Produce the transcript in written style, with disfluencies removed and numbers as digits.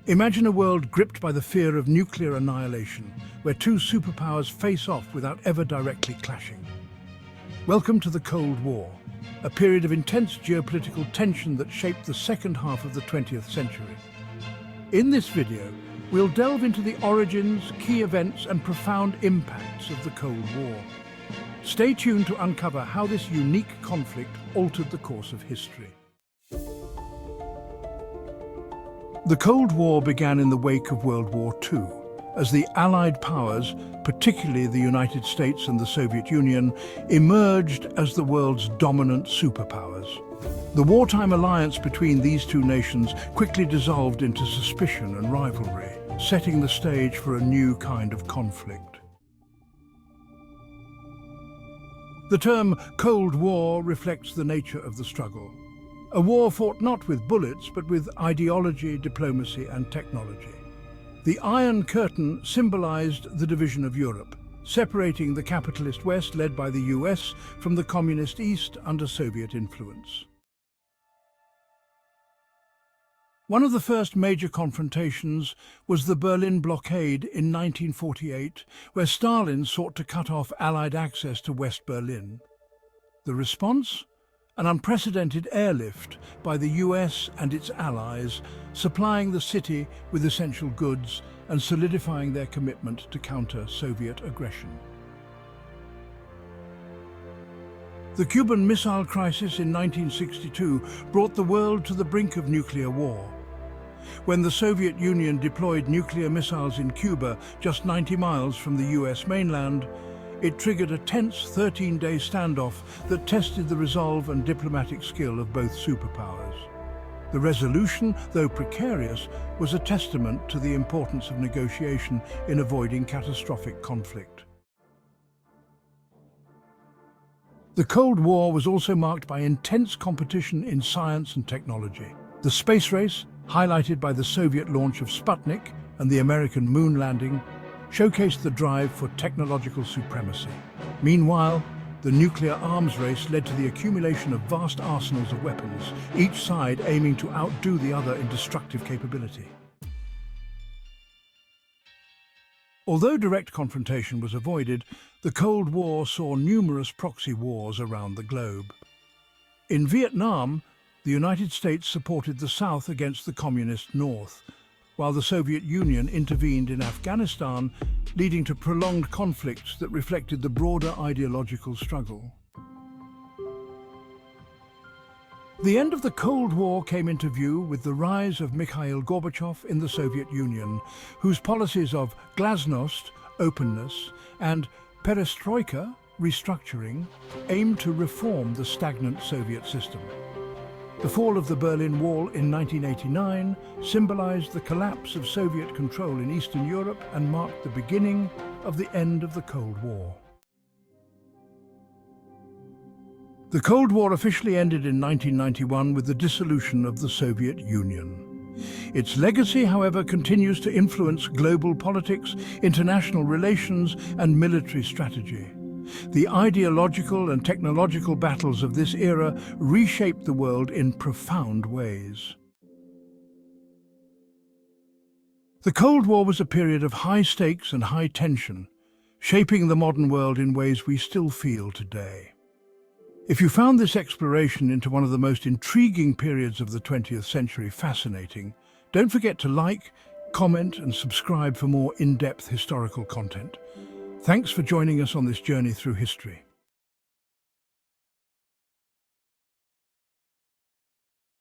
Imagine a world gripped by the fear of nuclear annihilation, where two superpowers face off without ever directly clashing. Welcome to the Cold War, a period of intense geopolitical tension that shaped the second half of the 20th century. In this video, we'll delve into the origins, key events, and profound impacts of the Cold War. Stay tuned to uncover how this unique conflict altered the course of history. The Cold War began in the wake of World War II, as the Allied powers, particularly the United States and the Soviet Union, emerged as the world's dominant superpowers. The wartime alliance between these two nations quickly dissolved into suspicion and rivalry, setting the stage for a new kind of conflict. The term Cold War reflects the nature of the struggle. A war fought not with bullets, but with ideology, diplomacy, and technology. The Iron Curtain symbolized the division of Europe, separating the capitalist West, led by the US, from the communist East under Soviet influence. One of the first major confrontations was the Berlin blockade in 1948, where Stalin sought to cut off Allied access to West Berlin. The response? An unprecedented airlift by the US and its allies, supplying the city with essential goods and solidifying their commitment to counter Soviet aggression. The Cuban Missile Crisis in 1962 brought the world to the brink of nuclear war. When the Soviet Union deployed nuclear missiles in Cuba, just 90 miles from the US mainland, it triggered a tense 13-day standoff that tested the resolve and diplomatic skill of both superpowers. The resolution, though precarious, was a testament to the importance of negotiation in avoiding catastrophic conflict. The Cold War was also marked by intense competition in science and technology. The space race, highlighted by the Soviet launch of Sputnik and the American moon landing, showcased the drive for technological supremacy. Meanwhile, the nuclear arms race led to the accumulation of vast arsenals of weapons, each side aiming to outdo the other in destructive capability. Although direct confrontation was avoided, the Cold War saw numerous proxy wars around the globe. In Vietnam, the United States supported the South against the Communist North, while the Soviet Union intervened in Afghanistan, leading to prolonged conflicts that reflected the broader ideological struggle. The end of the Cold War came into view with the rise of Mikhail Gorbachev in the Soviet Union, whose policies of glasnost, openness, and perestroika, restructuring, aimed to reform the stagnant Soviet system. The fall of the Berlin Wall in 1989 symbolized the collapse of Soviet control in Eastern Europe and marked the beginning of the end of the Cold War. The Cold War officially ended in 1991 with the dissolution of the Soviet Union. Its legacy, however, continues to influence global politics, international relations, and military strategy. The ideological and technological battles of this era reshaped the world in profound ways. The Cold War was a period of high stakes and high tension, shaping the modern world in ways we still feel today. If you found this exploration into one of the most intriguing periods of the 20th century fascinating, don't forget to like, comment, and subscribe for more in-depth historical content. Thanks for joining us on this journey through history.